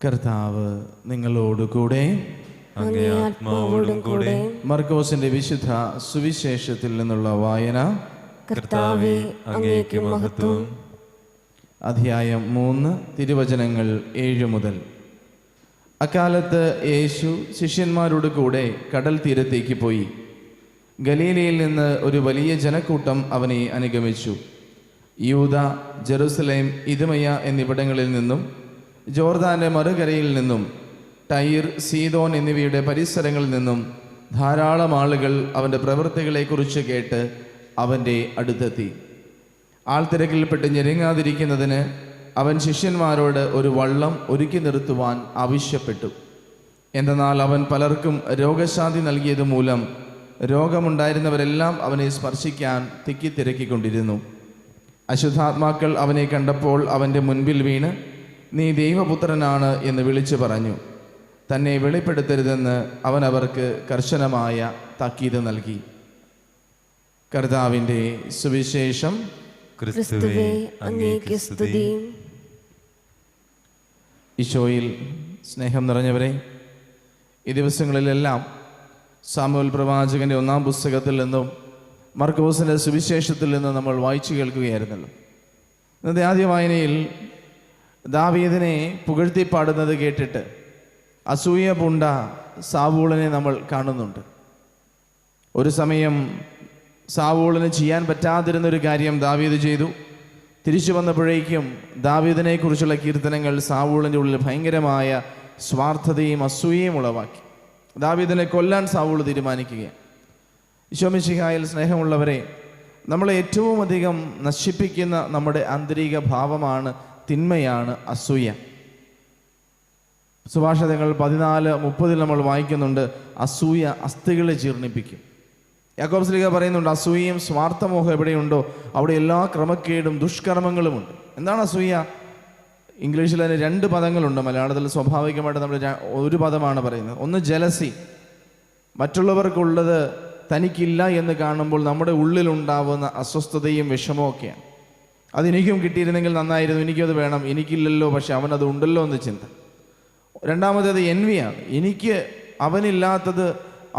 കർത്താവ് നിങ്ങളോടുകൂടെ, അങ്ങേ ആത്മാവോടും കൂടെ. മർക്കോസിന്റെ വിശുദ്ധ സുവിശേഷത്തിൽ നിന്നുള്ള വായന. കർത്താവേ, അങ്ങേക്ക് മഹത്വം. അധ്യായം 3, തിരുവചനങ്ങൾ 7 മുതൽ. അക്കാലത്ത് യേശു ശിഷ്യന്മാരോട് കൂടെ കടൽ തീരത്തേക്ക് പോയി. ഗലീലയിൽ നിന്ന് ഒരു വലിയ ജനക്കൂട്ടം അവനെ അനുഗമിച്ചു. യൂദ, ജെറുസലേം, ഇദുമയ എന്നിവിടങ്ങളിൽ നിന്നും, ജോർദാന്റെ മറുകരയിൽ നിന്നും, ടൈർ, സീദോൻ എന്നിവയുടെ പരിസരങ്ങളിൽ നിന്നും ധാരാളം ആളുകൾ അവൻ്റെ പ്രവൃത്തികളെക്കുറിച്ച് കേട്ട് അവൻ്റെ അടുത്തെത്തി. ആൾത്തിരക്കിൽപ്പെട്ട് ഞെരുങ്ങാതിരിക്കുന്നതിന് അവൻ ശിഷ്യന്മാരോട് ഒരു വള്ളം ഒരുക്കി നിർത്തുവാൻ ആവശ്യപ്പെട്ടു. എന്തെന്നാൽ അവൻ പലർക്കും രോഗശാന്തി നൽകിയത് മൂലം രോഗമുണ്ടായിരുന്നവരെല്ലാം അവനെ സ്പർശിക്കാൻ തിക്കിത്തിരക്കിക്കൊണ്ടിരുന്നു. അശുദ്ധാത്മാക്കൾ അവനെ കണ്ടപ്പോൾ അവൻ്റെ മുൻപിൽ വീണ്, നീ ദൈവപുത്രനാണ് എന്ന് വിളിച്ചു പറഞ്ഞു. തന്നെ വെളിപ്പെടുത്തരുതെന്ന് അവൻ അവർക്ക് കർശനമായ താക്കീത് നൽകി. കർത്താവിൻ്റെ സുവിശേഷം. ക്രിസ്തുവേ, അങ്ങേക്ക് സ്തുതി. ഈശോയിൽ സ്നേഹം നിറഞ്ഞവരെ, ഈ ദിവസങ്ങളിലെല്ലാം സാമുവേൽ പ്രവാചകന്റെ 1-ാം പുസ്തകത്തിൽ നിന്നും മർക്കോസിന്റെ സുവിശേഷത്തിൽ നിന്നും നമ്മൾ വായിച്ചു കേൾക്കുകയായിരുന്നല്ലോ. ഇന്നത്തെ ആദ്യ വായനയിൽ ദാവീദിനെ പുകഴ്ത്തിപ്പാടുന്നത് കേട്ടിട്ട് അസൂയ പൂണ്ട സാവൂളിനെ നമ്മൾ കാണുന്നുണ്ട്. ഒരു സമയം സാവൂളിന് ചെയ്യാൻ പറ്റാതിരുന്നൊരു കാര്യം ദാവീദ് ചെയ്തു. തിരിച്ചു വന്നപ്പോഴേക്കും ദാവീദിനെ കുറിച്ചുള്ള കീർത്തനങ്ങൾ സാവൂളിൻ്റെ ഉള്ളിൽ ഭയങ്കരമായ സ്വാർത്ഥതയും അസൂയയും ഉളവാക്കി. ദാവീദിനെ കൊല്ലാൻ സാവൂൾ തീരുമാനിക്കുകയാണ്. ഈശോ മിശിഹായിൽ സ്നേഹമുള്ളവരെ, നമ്മളെ ഏറ്റവും അധികം നശിപ്പിക്കുന്ന നമ്മുടെ ആന്തരിക ഭാവമാണ്, തിന്മയാണ് അസൂയ. സുഭാഷിതങ്ങൾ 14:30 നമ്മൾ വായിക്കുന്നുണ്ട്, അസൂയ അസ്ഥികളെ ജീർണിപ്പിക്കും. യാക്കോബ് ശ്ലീഹ പറയുന്നുണ്ട്, അസൂയയും സ്വാർത്ഥമോഹം എവിടെയുണ്ടോ അവിടെ എല്ലാ ക്രമക്കേടും ദുഷ്കർമ്മങ്ങളുമുണ്ട്. എന്താണ് അസൂയ? ഇംഗ്ലീഷിൽ അതിന് 2 പദങ്ങളുണ്ട്. മലയാളത്തിൽ സ്വാഭാവികമായിട്ട് നമ്മൾ ഒരു പദമാണ് പറയുന്നത്. ഒന്ന് ജലസി, മറ്റുള്ളവർക്കുള്ളത് തനിക്കില്ല എന്ന് കാണുമ്പോൾ നമ്മുടെ ഉള്ളിലുണ്ടാവുന്ന അസ്വസ്ഥതയും വിഷമവും ഒക്കെയാണ്. അതെനിക്കും കിട്ടിയിരുന്നെങ്കിൽ നന്നായിരുന്നു, എനിക്കത് വേണം, എനിക്കില്ലല്ലോ പക്ഷെ അവനത് ഉണ്ടല്ലോ എന്ന് ചിന്ത. രണ്ടാമത്തേത് എൻവിയാണ്. എനിക്ക് അവനില്ലാത്തത്,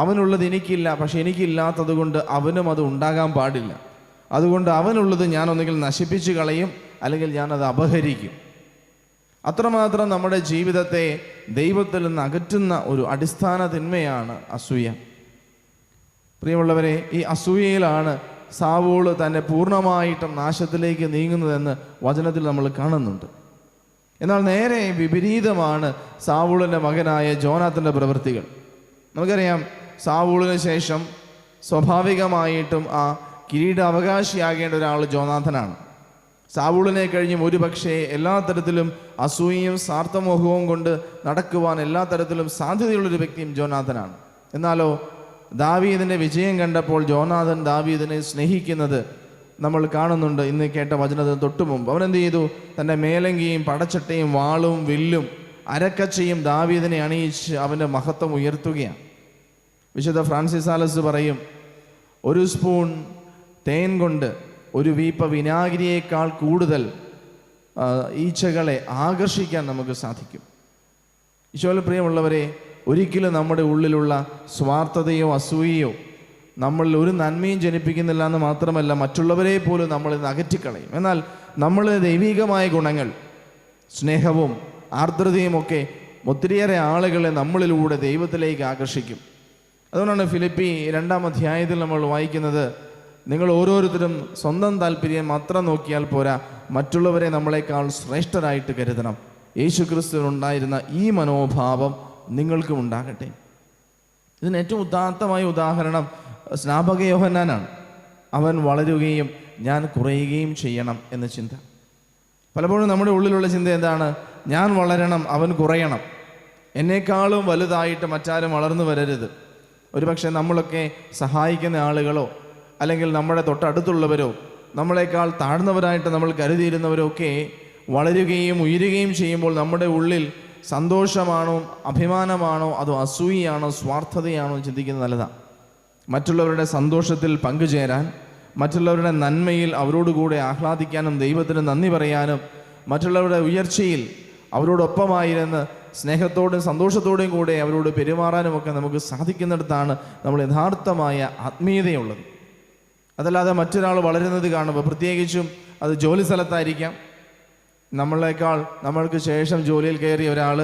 അവനുള്ളത് എനിക്കില്ല, പക്ഷെ എനിക്കില്ലാത്തത് കൊണ്ട് അവനും അത് ഉണ്ടാകാൻ പാടില്ല. അതുകൊണ്ട് അവനുള്ളത് ഞാൻ ഒന്നുകിൽ നശിപ്പിച്ച് കളയും, അല്ലെങ്കിൽ ഞാനത് അപഹരിക്കും. അത്രമാത്രം നമ്മുടെ ജീവിതത്തെ ദൈവത്തിൽ നിന്ന് അകറ്റുന്ന ഒരു അടിസ്ഥാന തിന്മയാണ് അസൂയ. പ്രിയമുള്ളവരെ, ഈ അസൂയയിലാണ് സാവൂൾ തന്നെ പൂർണ്ണമായിട്ടും നാശത്തിലേക്ക് നീങ്ങുന്നതെന്ന് വചനത്തിൽ നമ്മൾ കാണുന്നുണ്ട്. എന്നാൽ നേരെ വിപരീതമാണ് സാവൂളിൻ്റെ മകനായ ജോനാഥൻ്റെ പ്രവൃത്തികൾ. നമുക്കറിയാം, സാവൂളിന് ശേഷം സ്വാഭാവികമായിട്ടും ആ കിരീടാവകാശിയാകേണ്ട ഒരാൾ ജോനാഥനാണ്. സാവൂളിനെ കഴിഞ്ഞും ഒരു പക്ഷേ എല്ലാ തരത്തിലും അസൂയയും സ്വാർത്ഥമോഹവും കൊണ്ട് നടക്കുവാൻ എല്ലാ തരത്തിലും സാധ്യതയുള്ളൊരു വ്യക്തിയും ജോനാഥനാണ്. എന്നാലോ ദാവീദിൻ്റെ വിജയം കണ്ടപ്പോൾ ജോനാഥൻ ദാവീദിനെ സ്നേഹിക്കുന്നത് നമ്മൾ കാണുന്നുണ്ട്. ഇന്ന് കേട്ട വചനത്തിന് തൊട്ടു മുമ്പ് അവൻ എന്ത് ചെയ്തു? തൻ്റെ മേലങ്കിയും പടച്ചട്ടയും വാളും വില്ലും അരക്കച്ചയും ദാവീദിനെ അണിയിച്ച് അവൻ്റെ മഹത്വം ഉയർത്തുകയാണ്. വിശുദ്ധ ഫ്രാൻസിസ് സാലസ് പറയും, ഒരു സ്പൂൺ തേൻ കൊണ്ട് ഒരു വീപ്പ വിനാഗിരിയേക്കാൾ കൂടുതൽ ഈച്ചകളെ ആകർഷിക്കാൻ നമുക്ക് സാധിക്കും. ഈശോയിൽ പ്രിയമുള്ളവരെ, ഒരിക്കലും നമ്മുടെ ഉള്ളിലുള്ള സ്വാർത്ഥതയോ അസൂയയോ നമ്മളിൽ ഒരു നന്മയും ജനിപ്പിക്കുന്നില്ല എന്ന് മാത്രമല്ല, മറ്റുള്ളവരെ പോലും നമ്മളിൽ നിന്ന് അകറ്റിക്കളയും. എന്നാൽ നമ്മൾ ദൈവികമായ ഗുണങ്ങൾ, സ്നേഹവും ആർദ്രതയും ഒക്കെ ഒത്തിരിയേറെ ആളുകളെ നമ്മളിലൂടെ ദൈവത്തിലേക്ക് ആകർഷിക്കും. അതുകൊണ്ടാണ് ഫിലിപ്പി 2-ാം അധ്യായത്തിൽ നമ്മൾ വായിക്കുന്നത്, നിങ്ങൾ ഓരോരുത്തരും സ്വന്തം താല്പര്യം മാത്രം നോക്കിയാൽ പോരാ, മറ്റുള്ളവരെ നമ്മളെക്കാൾ ശ്രേഷ്ഠരായിട്ട് കരുതണം. യേശുക്രിസ്തുവിനുണ്ടായിരുന്ന ഈ മനോഭാവം നിങ്ങൾക്കും ഉണ്ടാകട്ടെ. ഇതിന് ഏറ്റവും ഉദാത്തമായ ഉദാഹരണം സ്നാപക യോഹന്നാനാണ്. അവൻ വളരുകയും ഞാൻ കുറയുകയും ചെയ്യണം എന്ന ചിന്ത. പലപ്പോഴും നമ്മുടെ ഉള്ളിലുള്ള ചിന്ത എന്താണ്? ഞാൻ വളരണം, അവൻ കുറയണം, എന്നെക്കാളും വലുതായിട്ട് മറ്റാരും വളർന്നു വരരുത്. ഒരുപക്ഷെ നമ്മളൊക്കെ സഹായിക്കുന്ന ആളുകളോ അല്ലെങ്കിൽ നമ്മുടെ തൊട്ടടുത്തുള്ളവരോ നമ്മളെക്കാൾ താഴ്ന്നവരായിട്ട് നമ്മൾ കരുതിയിരുന്നവരോ ഒക്കെ വളരുകയും ഉയരുകയും ചെയ്യുമ്പോൾ നമ്മുടെ ഉള്ളിൽ സന്തോഷമാണോ, അഭിമാനമാണോ, അതോ അസൂയയാണോ, സ്വാർത്ഥതയാണോ ചിന്തിക്കുന്നത് നല്ലതാണ്. മറ്റുള്ളവരുടെ സന്തോഷത്തിൽ പങ്കുചേരാൻ, മറ്റുള്ളവരുടെ നന്മയിൽ അവരോടുകൂടെ ആഹ്ലാദിക്കാനും ദൈവത്തിന് നന്ദി പറയാനും മറ്റുള്ളവരുടെ ഉയർച്ചയിൽ അവരോടൊപ്പമായിരുന്ന് സ്നേഹത്തോടും സന്തോഷത്തോടും കൂടെ അവരോട് പെരുമാറാനുമൊക്കെ നമുക്ക് സാധിക്കുന്നിടത്താണ് നമ്മൾ യഥാർത്ഥമായ ആത്മീയതയുള്ളത്. അതല്ലാതെ മറ്റൊരാൾ വളരുന്നത് കാണുമ്പോൾ, പ്രത്യേകിച്ചും അത് ജോലി സ്ഥലത്തായിരിക്കാം, നമ്മൾക്ക് ശേഷം ജോലിയിൽ കയറിയ ഒരാൾ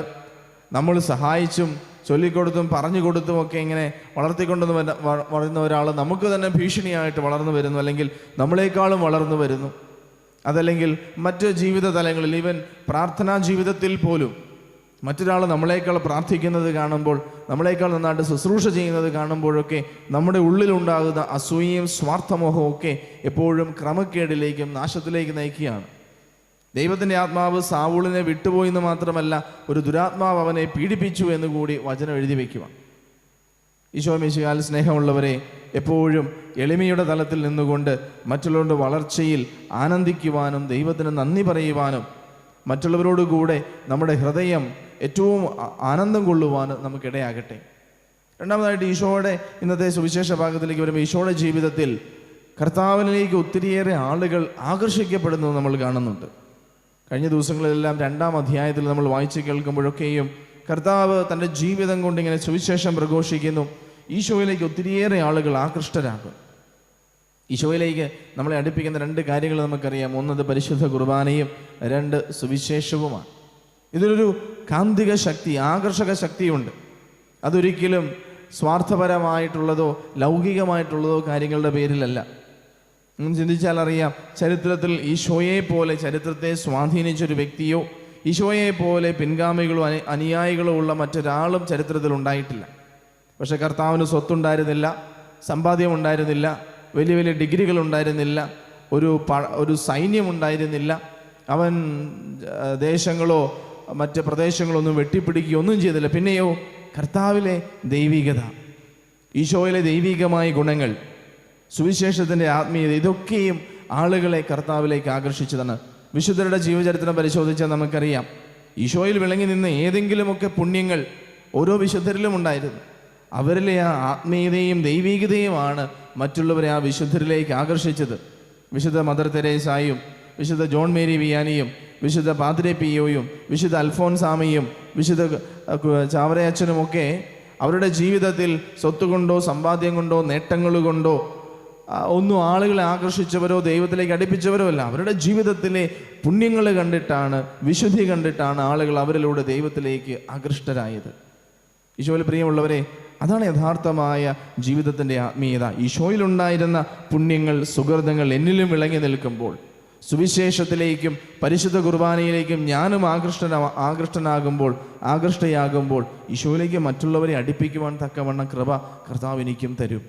നമ്മൾ സഹായിച്ചും ചൊല്ലിക്കൊടുത്തും പറഞ്ഞു കൊടുത്തും ഒക്കെ ഇങ്ങനെ വളർത്തിക്കൊണ്ടെന്ന് വരുന്ന ഒരാൾ നമുക്ക് തന്നെ ഭീഷണിയായിട്ട് വളർന്നു വരുന്നു, അല്ലെങ്കിൽ നമ്മളെക്കാളും വളർന്നു വരുന്നു. അതല്ലെങ്കിൽ മറ്റ് ജീവിത തലങ്ങളിൽ, ഈവൻ പ്രാർത്ഥനാ ജീവിതത്തിൽ പോലും മറ്റൊരാൾ നമ്മളെക്കാൾ പ്രാർത്ഥിക്കുന്നത് കാണുമ്പോൾ, നമ്മളെക്കാൾ നന്നായിട്ട് ശുശ്രൂഷ ചെയ്യുന്നത് കാണുമ്പോഴൊക്കെ നമ്മുടെ ഉള്ളിലുണ്ടാകുന്ന അസൂയയും സ്വാർത്ഥമോഹവും ഒക്കെ എപ്പോഴും ക്രമക്കേടിലേക്കും നാശത്തിലേക്ക് നയിക്കുകയാണ്. ദൈവത്തിൻ്റെ ആത്മാവ് സാവൂളിനെ വിട്ടുപോയി എന്ന് മാത്രമല്ല, ഒരു ദുരാത്മാവ് അവനെ പീഡിപ്പിച്ചു എന്ന് കൂടി വചനം എഴുതി വയ്ക്കുക. ഈശോ മിശിഹായിൽ സ്നേഹമുള്ളവരെ, എപ്പോഴും എളിമയുടെ തലത്തിൽ നിന്നുകൊണ്ട് മറ്റുള്ളവരുടെ വളർച്ചയിൽ ആനന്ദിക്കുവാനും ദൈവത്തിന് നന്ദി പറയുവാനും മറ്റുള്ളവരോട് കൂടെ നമ്മുടെ ഹൃദയം ഏറ്റവും ആനന്ദം കൊള്ളുവാനും നമുക്കിടയാകട്ടെ. രണ്ടാമതായിട്ട്, ഈശോയുടെ ഇന്നത്തെ സുവിശേഷ ഭാഗത്തിലേക്ക് വരുമ്പോൾ ഈശോയുടെ ജീവിതത്തിൽ കർത്താവിലേക്ക് ഒത്തിരിയേറെ ആളുകൾ ആകർഷിക്കപ്പെടുന്നത് നമ്മൾ കാണുന്നുണ്ട്. കഴിഞ്ഞ ദിവസങ്ങളിലെല്ലാം 2-ാം അധ്യായത്തിൽ നമ്മൾ വായിച്ച് കേൾക്കുമ്പോഴൊക്കെയും കർത്താവ് തൻ്റെ ജീവിതം കൊണ്ട് ഇങ്ങനെ സുവിശേഷം പ്രഘോഷിക്കുന്നു. ഈശോയിലേക്ക് ഒത്തിരിയേറെ ആളുകൾ ആകൃഷ്ടരാകും. ഈശോയിലേക്ക് നമ്മളെ അടുപ്പിക്കുന്ന 2 കാര്യങ്ങൾ നമുക്കറിയാം. ഒന്നത് പരിശുദ്ധ കുർബാനയും, 2 സുവിശേഷവുമാണ്. ഇതിലൊരു കാന്തിക ശക്തി, ആകർഷക ശക്തിയുണ്ട്. അതൊരിക്കലും സ്വാർത്ഥപരമായിട്ടുള്ളതോ ലൗകികമായിട്ടുള്ളതോ കാര്യങ്ങളുടെ പേരിലല്ല. ചിന്തിച്ചാൽ അറിയാം, ചരിത്രത്തിൽ ഈശോയെ പോലെ ചരിത്രത്തെ സ്വാധീനിച്ചൊരു വ്യക്തിയോ ഈശോയെ പോലെ പിൻഗാമികളോ അനുയായികളോ ഉള്ള മറ്റൊരാളും ചരിത്രത്തിൽ ഉണ്ടായിട്ടില്ല. പക്ഷെ കർത്താവിന് സ്വത്തുണ്ടായിരുന്നില്ല, സമ്പാദ്യം ഉണ്ടായിരുന്നില്ല, വലിയ വലിയ ഡിഗ്രികൾ ഉണ്ടായിരുന്നില്ല, ഒരു സൈന്യം ഉണ്ടായിരുന്നില്ല. അവൻ ദേശങ്ങളോ മറ്റ് പ്രദേശങ്ങളോ ഒന്നും വെട്ടിപ്പിടിക്കുകയൊന്നും ചെയ്തില്ല. പിന്നെയോ കർത്താവിലെ ദൈവികത, ഈശോയിലെ ദൈവികമായ ഗുണങ്ങൾ, സുവിശേഷത്തിൻ്റെ ആത്മീയത, ഇതൊക്കെയും ആളുകളെ കർത്താവിലേക്ക് ആകർഷിച്ചതാണ്. വിശുദ്ധരുടെ ജീവചരിത്രം പരിശോധിച്ചാൽ നമുക്കറിയാം, ഈശോയിൽ വിളങ്ങി നിന്ന് ഏതെങ്കിലുമൊക്കെ പുണ്യങ്ങൾ ഓരോ വിശുദ്ധരിലും ഉണ്ടായിരുന്നു. അവരിലെ ആ ആത്മീയതയും ദൈവികതയുമാണ് മറ്റുള്ളവരെ ആ വിശുദ്ധരിലേക്ക് ആകർഷിച്ചത്. വിശുദ്ധ മദർ തെരേസായും വിശുദ്ധ ജോൺ മേരി വിയാനിയും വിശുദ്ധ പാദ്രെ പിയോയും വിശുദ്ധ അൽഫോൻസാമയും വിശുദ്ധ ചാവറയച്ചനുമൊക്കെ അവരുടെ ജീവിതത്തിൽ സ്വത്ത് കൊണ്ടോ സമ്പാദ്യം കൊണ്ടോ നേട്ടങ്ങൾ കൊണ്ടോ ഒന്നും ആളുകളെ ആകർഷിച്ചവരോ ദൈവത്തിലേക്ക് അടുപ്പിച്ചവരോ അല്ല. അവരുടെ ജീവിതത്തിലെ പുണ്യങ്ങൾ കണ്ടിട്ടാണ്, വിശുദ്ധി കണ്ടിട്ടാണ് ആളുകൾ അവരിലൂടെ ദൈവത്തിലേക്ക് ആകൃഷ്ടരായത്. ഈശോയിൽ പ്രിയമുള്ളവരെ, അതാണ് യഥാർത്ഥമായ ജീവിതത്തിൻ്റെ ആത്മീയത. ഈശോയിലുണ്ടായിരുന്ന പുണ്യങ്ങൾ, സുഹൃതങ്ങൾ എന്നിലും വിളങ്ങി നിൽക്കുമ്പോൾ, സുവിശേഷത്തിലേക്കും പരിശുദ്ധ കുർബാനയിലേക്കും ഞാനും ആകൃഷ്ടയാകുമ്പോൾ ഈശോയിലേക്ക് മറ്റുള്ളവരെ അടുപ്പിക്കുവാൻ തക്കവണ്ണം കൃപ കർത്താവ് എനിക്കും തരും.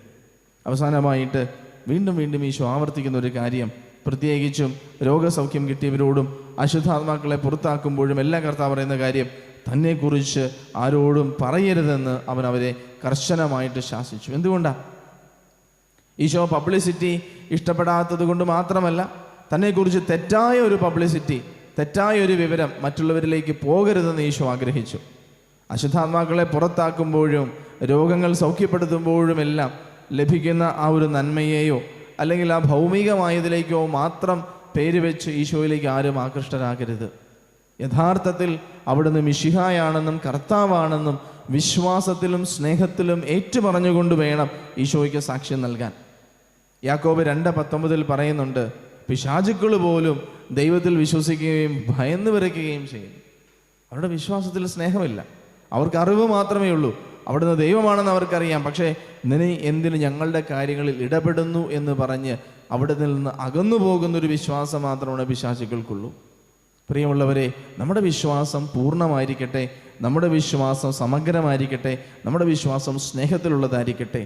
അവസാനമായിട്ട് വീണ്ടും വീണ്ടും ഈശോ ആവർത്തിക്കുന്ന ഒരു കാര്യം, പ്രത്യേകിച്ചും രോഗസൗഖ്യം കിട്ടിയവരോടും അശുദ്ധാത്മാക്കളെ പുറത്താക്കുമ്പോഴും എല്ലാം കർത്താവ് പറയുന്ന കാര്യം, തന്നെക്കുറിച്ച് ആരോടും പറയരുതെന്ന് അവൻ അവരെ കർശനമായിട്ട് ശാസിച്ചു. എന്തുകൊണ്ടാണ്? ഈശോ പബ്ലിസിറ്റി ഇഷ്ടപ്പെടാത്തത് കൊണ്ട് മാത്രമല്ല, തന്നെക്കുറിച്ച് തെറ്റായ ഒരു പബ്ലിസിറ്റി, തെറ്റായ ഒരു വിവരം മറ്റുള്ളവരിലേക്ക് പോകരുതെന്ന് ഈശോ ആഗ്രഹിച്ചു. അശുദ്ധാത്മാക്കളെ പുറത്താക്കുമ്പോഴും രോഗങ്ങൾ സൗഖ്യപ്പെടുത്തുമ്പോഴുമെല്ലാം ലഭിക്കുന്ന ആ ഒരു നന്മയെയോ അല്ലെങ്കിൽ ആ ഭൗമികമായതിലേക്കോ മാത്രം പേര് വെച്ച് ഈശോയിലേക്ക് ആരും ആകൃഷ്ടരാകരുത്. യഥാർത്ഥത്തിൽ അവിടുന്ന് മിശിഹായാണെന്നും കർത്താവാണെന്നും വിശ്വാസത്തിലും സ്നേഹത്തിലും ഏറ്റുപറഞ്ഞുകൊണ്ട് വേണം ഈശോയ്ക്ക് സാക്ഷ്യം നൽകാൻ. യാക്കോബ് 2:19 പറയുന്നുണ്ട്, പിശാചുക്കൾ പോലും ദൈവത്തിൽ വിശ്വസിക്കുകയും ഭയന്ന് വിറയ്ക്കുകയും ചെയ്യും. അവരുടെ വിശ്വാസത്തിൽ സ്നേഹമില്ല, അവർക്ക് അറിവ് മാത്രമേ ഉള്ളൂ. അവിടുന്ന് ദൈവമാണെന്ന് അവർക്കറിയാം. പക്ഷേ നീ എന്തിന് ഞങ്ങളുടെ കാര്യങ്ങളിൽ ഇടപെടുന്നു എന്ന് പറഞ്ഞ് അവിടെ നിന്ന് അകന്നു പോകുന്നൊരു വിശ്വാസം മാത്രമാണ് പിശാചുക്കൾക്കുള്ളൂ. പ്രിയമുള്ളവരെ, നമ്മുടെ വിശ്വാസം പൂർണ്ണമായിരിക്കട്ടെ, നമ്മുടെ വിശ്വാസം സമഗ്രമായിരിക്കട്ടെ, നമ്മുടെ വിശ്വാസം സ്നേഹത്തിലുള്ളതായിരിക്കട്ടെ.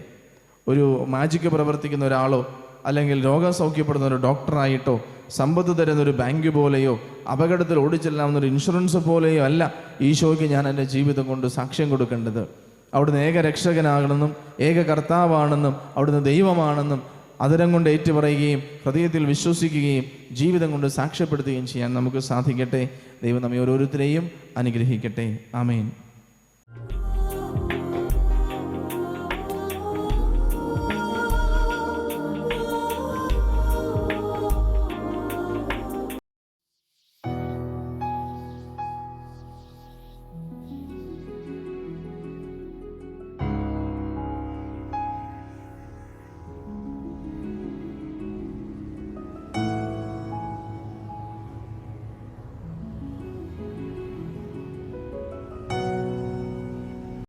ഒരു മാജിക്ക് പ്രവർത്തിക്കുന്ന ഒരാളോ അല്ലെങ്കിൽ രോഗം സൗഖ്യപ്പെടുന്ന ഒരു ഡോക്ടറായിട്ടോ സമ്പത്ത് തരുന്നൊരു ബാങ്ക് പോലെയോ അപകടത്തിൽ ഓടിച്ചെല്ലാവുന്നൊരു ഇൻഷുറൻസ് പോലെയോ അല്ല ഈശോയ്ക്ക് ഞാൻ എൻ്റെ ജീവിതം കൊണ്ട് സാക്ഷ്യം കൊടുക്കേണ്ടത്. അവിടുന്ന് ഏക രക്ഷകനാകണമെന്നും ഏക കർത്താവാണെന്നും അവിടുന്ന് ദൈവമാണെന്നും അതരം കൊണ്ട് ഏറ്റുപറയുകയും ഹൃദയത്തിൽ വിശ്വസിക്കുകയും ജീവിതം കൊണ്ട് സാക്ഷ്യപ്പെടുത്തുകയും ചെയ്യാൻ നമുക്ക് സാധിക്കട്ടെ. ദൈവം നമ്മെ ഓരോരുത്തരെയും അനുഗ്രഹിക്കട്ടെ. ആമേൻ.